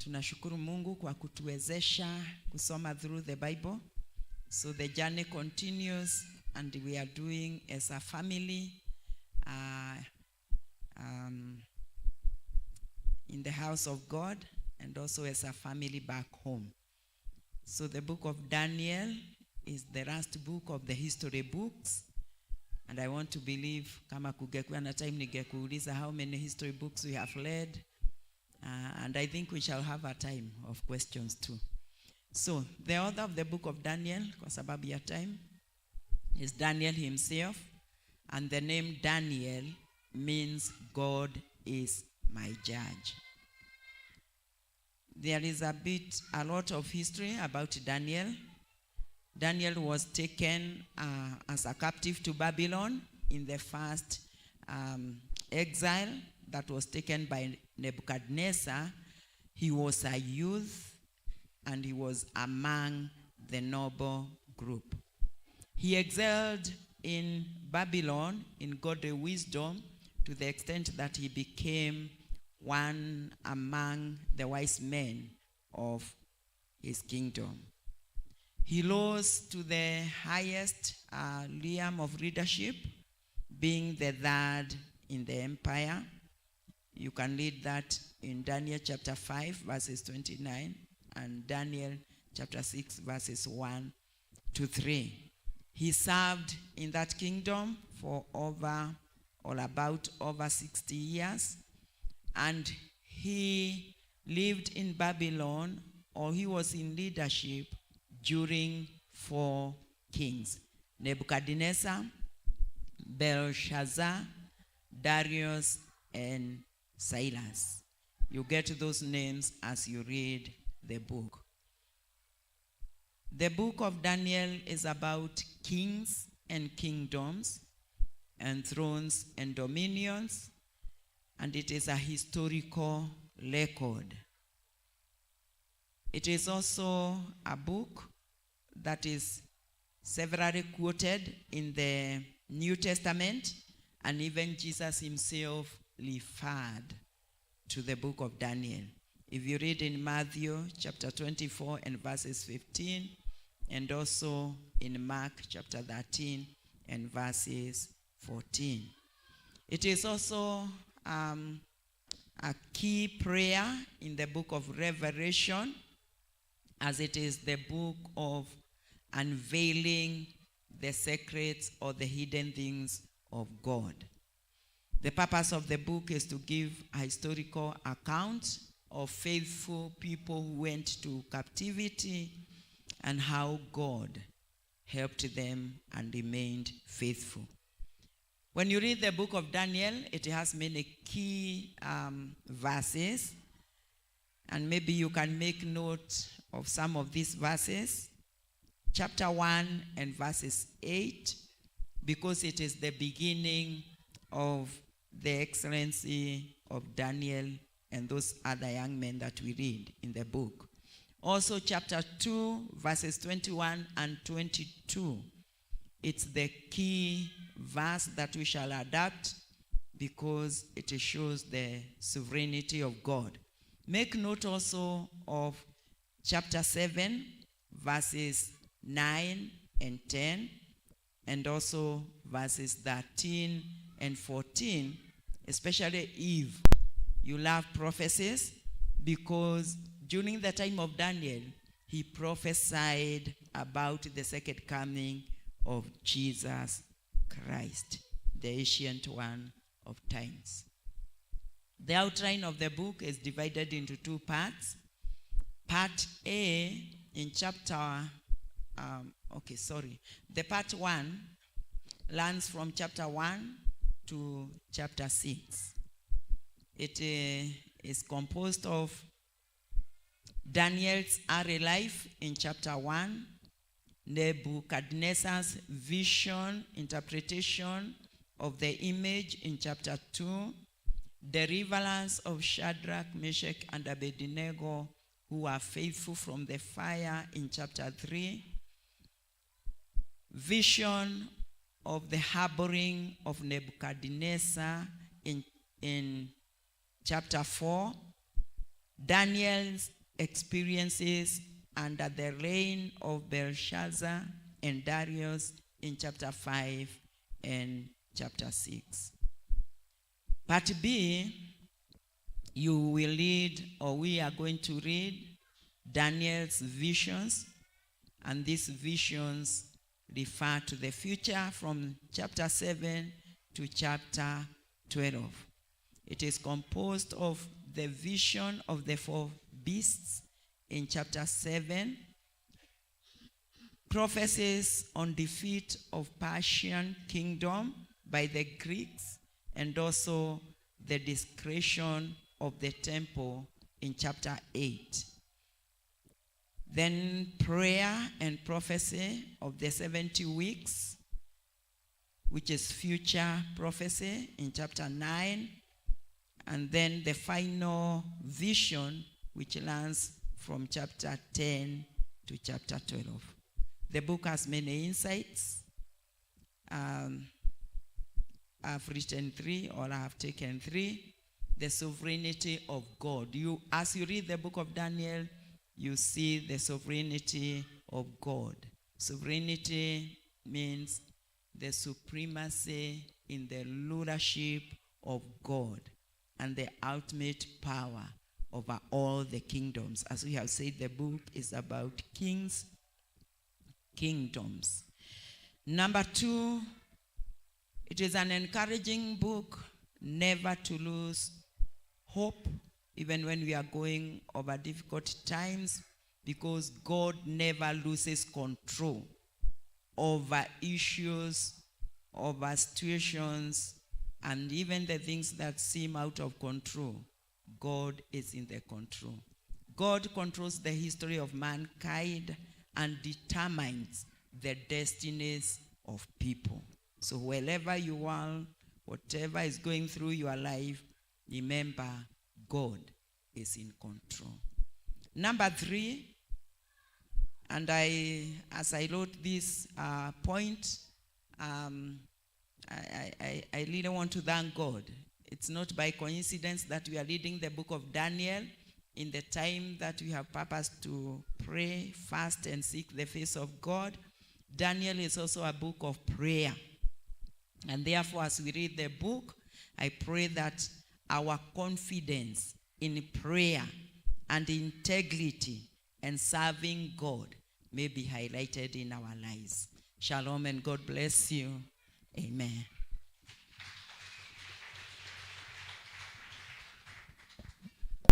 Tunashukuru Mungu kwa kutuwezesha kusoma through the Bible. So the journey continues and we are doing as a family in the house of God and also as a family back home. So the book of Daniel is the last book of the history books. And I want to believe, kama kungekuwa na time ningekuuliza how many history books we have read. And I think we shall have a time of questions too. So the author of the book of Daniel, kwa sababu ya time, is Daniel himself. And the name Daniel means God is my judge. There is a lot of history about Daniel. Daniel was taken as a captive to Babylon in the first exile that was taken by Nebuchadnezzar. He was a youth and he was among the noble group. He excelled in Babylon in godly wisdom to the extent that he became one among the wise men of his kingdom. He rose to the highest realm of leadership, being the third in the empire. You can read that in Daniel chapter 5, verses 29, and Daniel chapter 6, verses 1 to 3. He served in that kingdom for about over 60 years, and he lived in Babylon, or he was in leadership during 4 kings: Nebuchadnezzar, Belshazzar, Darius, and Cyrus. You get those names as you read the book. The book of Daniel is about kings and kingdoms and thrones and dominions, and it is a historical record. It is also a book that is severally quoted in the New Testament, and even Jesus himself referred to the book of Daniel. If you read in Matthew chapter 24 and verses 15, and also in Mark chapter 13 and verses 14. It is also a key prayer in the book of Revelation, as it is the book of unveiling the secrets or the hidden things of God. The purpose of the book is to give a historical account of faithful people who went to captivity and how God helped them and remained faithful. When you read the book of Daniel, it has many key verses, and maybe you can make note of some of these verses. Chapter 1 and verses 8, because it is the beginning of the excellency of Daniel and those other young men that we read in the book. Also chapter 2, verses 21 and 22. It's the key verse that we shall adapt because it shows the sovereignty of God. Make note also of chapter 7, verses 9 and 10, and also verses 13 and 14, especially Eve. You love prophecies because during the time of Daniel, he prophesied about the second coming of Jesus Christ, the ancient one of times. The outline of the book is divided into 2 parts. Part A in the part 1 runs from chapter 1 to chapter 6. It is composed of Daniel's early life in chapter 1, Nebuchadnezzar's vision, interpretation of the image in chapter 2, deliverance of Shadrach, Meshach, and Abednego, who are faithful from the fire in chapter 3, vision of the harboring of Nebuchadnezzar in chapter 4, Daniel's experiences under the reign of Belshazzar and Darius in chapter 5 and chapter 6. Part B, you will read, or we are going to read, Daniel's visions, and these visions refer to the future from chapter 7 to chapter 12. It is composed of the vision of the 4 beasts in chapter 7, prophecies on defeat of Persian kingdom by the Greeks, and also the desecration of the temple in chapter 8. Then prayer and prophecy of the 70 weeks, which is future prophecy in chapter 9. And then the final vision, which runs from chapter 10 to chapter 12. The book has many insights. I've written 3, or I have taken 3. The sovereignty of God. As you read the book of Daniel, you see the sovereignty of God. Sovereignty means the supremacy in the rulership of God and the ultimate power over all the kingdoms. As we have said, the book is about kings, kingdoms. Number 2, it is an encouraging book never to lose hope, even when we are going over difficult times, because God never loses control over issues, over situations, and even the things that seem out of control. God is in the control. God controls the history of mankind and determines the destinies of people. So wherever you are, whatever is going through your life, remember God is in control. Number 3, and as I wrote this point, I really want to thank God. It's not by coincidence that we are reading the book of Daniel in the time that we have purpose to pray, fast, and seek the face of God. Daniel is also a book of prayer. And therefore, as we read the book, I pray that our confidence in prayer and integrity and serving God may be highlighted in our lives. Shalom and God bless you. Amen.